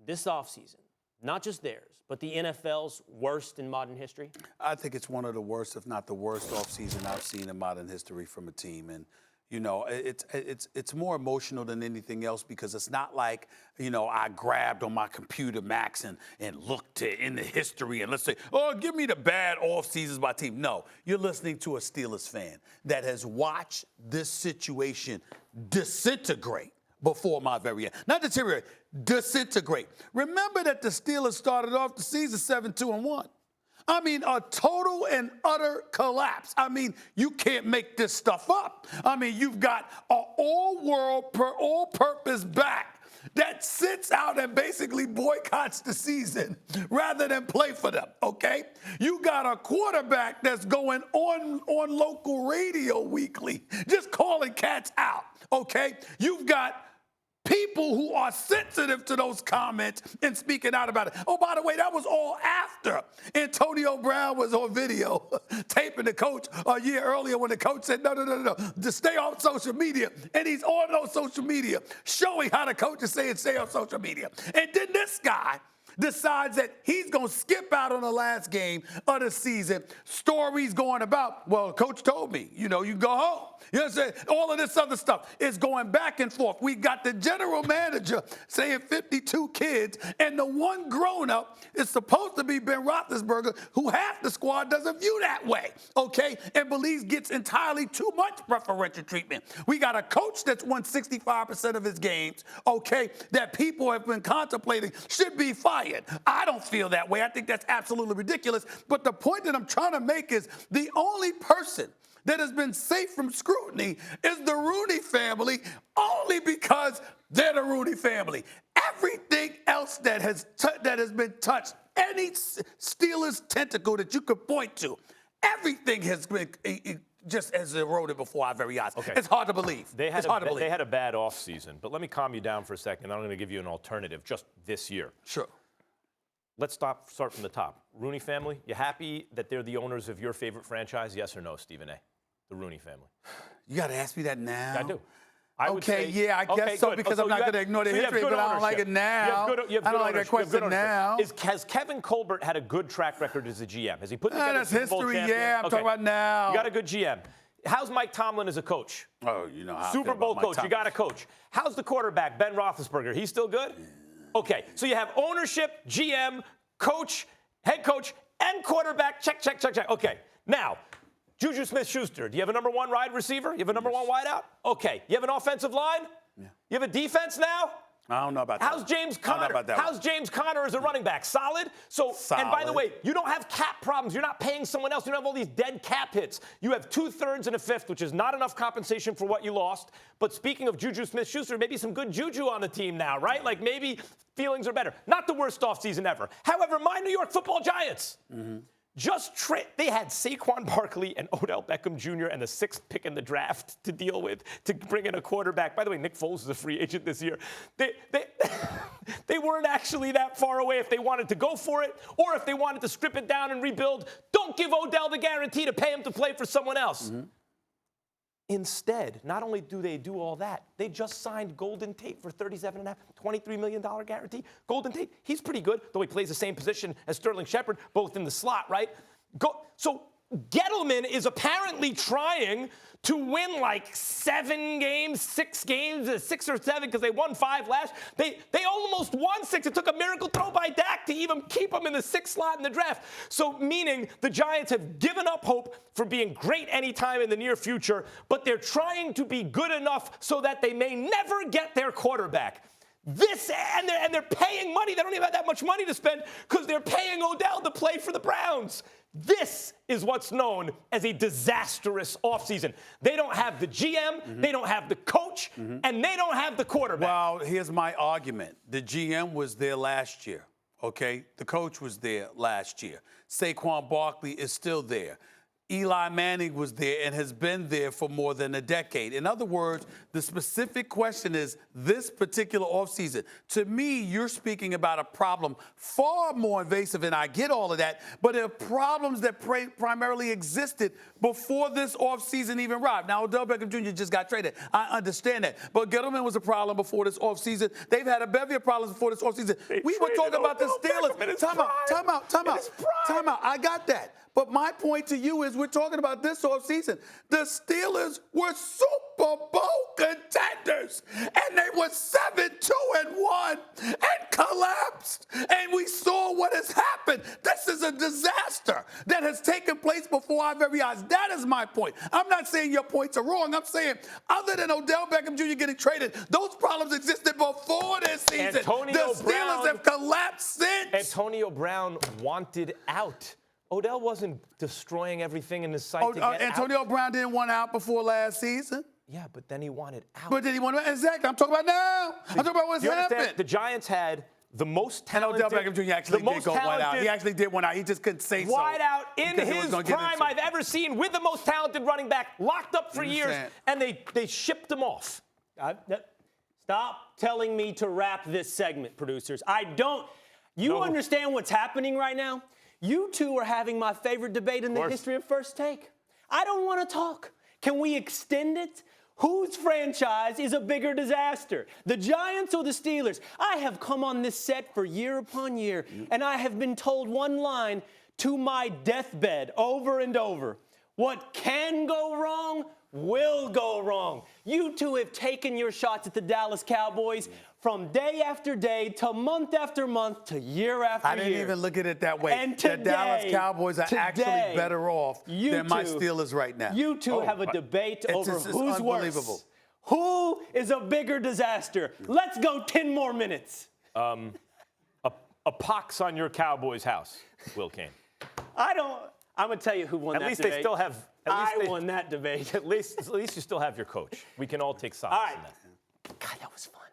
this offseason, not just theirs, but the NFL's worst in modern history? I think it's one of the worst, if not the worst, offseason I've seen in modern history from a team. And you know, it's more emotional than anything else because it's not like, you know, I grabbed on my computer, Max, and looked in the history and let's say, oh, give me the bad off seasons by team. No, you're listening to a Steelers fan that has watched this situation disintegrate before my very end. Not deteriorate, disintegrate. Remember that the Steelers started off the season 7-2-1. I mean, a total and utter collapse. I mean, you can't make this stuff up. I mean, you've got an all-world, all-purpose back that sits out and basically boycotts the season rather than play for them, okay? You got a quarterback that's going on local radio weekly, just calling cats out, okay? You've got people who are sensitive to those comments and speaking out about it. Oh, by the way, that was all after Antonio Brown was on video taping the coach a year earlier when the coach said, no, to stay on social media. And he's on those social media showing how the coach is saying stay on social media. And then this guy decides that he's going to skip out on the last game of the season. Stories going about, well, coach told me, you know, you go home. You know what I'm saying? All of this other stuff is going back and forth. We got the general manager saying 52 kids, and the one grown-up is supposed to be Ben Roethlisberger, who half the squad doesn't view that way, okay, and believes gets entirely too much preferential treatment. We got a coach that's won 65% of his games, okay, that people have been contemplating should be fired. I don't feel that way. I think that's absolutely ridiculous. But the point that I'm trying to make is the only person that has been safe from scrutiny is the Rooney family, only because they're the Rooney family. Everything else that has been touched, any Steelers tentacle that you could point to, everything has been just as eroded before our very eyes. Okay. It's hard to believe. They had a bad offseason, but let me calm you down for a second. I'm going to give you an alternative just this year. Sure. Let's start from the top. Rooney family, you happy that they're the owners of your favorite franchise? Yes or no, Stephen A.? The Rooney family. You got to ask me that now? I do. I would say, yeah, I guess so, because I'm not going to ignore the history, but I don't like it now. I don't like that question now. Has Kevin Colbert had a good track record as a GM? Has he put together that's history, yeah. I'm talking about now. You got a good GM. How's Mike Tomlin as a coach? Oh, you know how Super Bowl coach, you got a coach. How's the quarterback, Ben Roethlisberger? He's still good? Yeah. Okay, so you have ownership, GM, coach, head coach, and quarterback. Check. Okay, now, Juju Smith-Schuster, do you have a number one wide receiver? You have a number one wideout? Okay. You have an offensive line? Yeah. You have a defense now? I don't know about that. How's James Conner? How's James Conner as a running back? Solid? Solid. And by the way, you don't have cap problems. You're not paying someone else. You don't have all these dead cap hits. You have 2/3 and a fifth, which is not enough compensation for what you lost. But speaking of Juju Smith-Schuster, maybe some good juju on the team now, right? Like maybe feelings are better. Not the worst offseason ever. However, my New York Football Giants. Mm-hmm. They had Saquon Barkley and Odell Beckham Jr. and the 6th pick in the draft to deal with, to bring in a quarterback. By the way, Nick Foles is a free agent this year. They weren't actually that far away if they wanted to go for it or if they wanted to strip it down and rebuild. Don't give Odell the guarantee to pay him to play for someone else. Mm-hmm. Instead, not only do they do all that, they just signed Golden Tate for $37.5, $23 million guarantee. Golden Tate, he's pretty good, though he plays the same position as Sterling Shepard, both in the slot, right? So Gettleman is apparently trying to win like 7 games, 6 games, 6 or 7, because they won 5 last. They almost won 6. It took a miracle throw by Dak to even keep them in the 6th slot in the draft. So meaning the Giants have given up hope for being great anytime in the near future, but they're trying to be good enough so that they may never get their quarterback. And they're paying money. They don't even have that much money to spend because they're paying Odell to play for the Browns. This is what's known as a disastrous offseason. They don't have the GM, mm-hmm. they don't have the coach, mm-hmm. and they don't have the quarterback. Well, here's my argument. The GM was there last year, okay? The coach was there last year. Saquon Barkley is still there. Eli Manning was there and has been there for more than a decade. In other words, the specific question is this particular offseason. To me, you're speaking about a problem far more invasive, and I get all of that, but there are problems that primarily existed before this offseason even arrived. Now, Odell Beckham Jr. just got traded. I understand that. But Kellerman was a problem before this offseason. They've had a bevy of problems before this offseason. We were talking about the Steelers. Time out. I got that. But my point to you is we're talking about this offseason. The Steelers were Super Bowl contenders, and they were 7-2-1 and collapsed. And we saw what has happened. This is a disaster that has taken place before our very eyes. That is my point. I'm not saying your points are wrong. I'm saying other than Odell Beckham Jr. getting traded, those problems existed before this season. The Steelers have collapsed since. Antonio Brown wanted out. Odell wasn't destroying everything in his sight to get Antonio out. Brown didn't want out before last season. Yeah, but then he wanted out. But then he wanted out. Exactly. I'm talking about now. I'm talking about what's happened. The Giants had the most talented. And Odell Beckham Jr. actually did go one out. He actually did one out. He just couldn't say so. Wide out in his prime I've ever seen with the most talented running back, locked up for years, and they shipped him off. Stop telling me to wrap this segment, producers. I don't. You understand what's happening right now? You two are having my favorite debate in the history of First Take. I don't want to talk. Can we extend it? Whose franchise is a bigger disaster, the Giants or the Steelers? I have come on this set for year upon year, and I have been told one line to my deathbed over and over. What can go wrong will go wrong. You two have taken your shots at the Dallas Cowboys from day after day to month after month to year after year. I didn't even look at it that way. And today, the Dallas Cowboys are actually better off than my Steelers right now. You two have a debate over who's worse. Who is a bigger disaster? Let's go 10 more minutes. A pox on your Cowboys house, Will Kane. I'm going to tell you who won that debate. At least they still have. I won that debate. At least you still have your coach. We can all take sides in that. God, that was fun.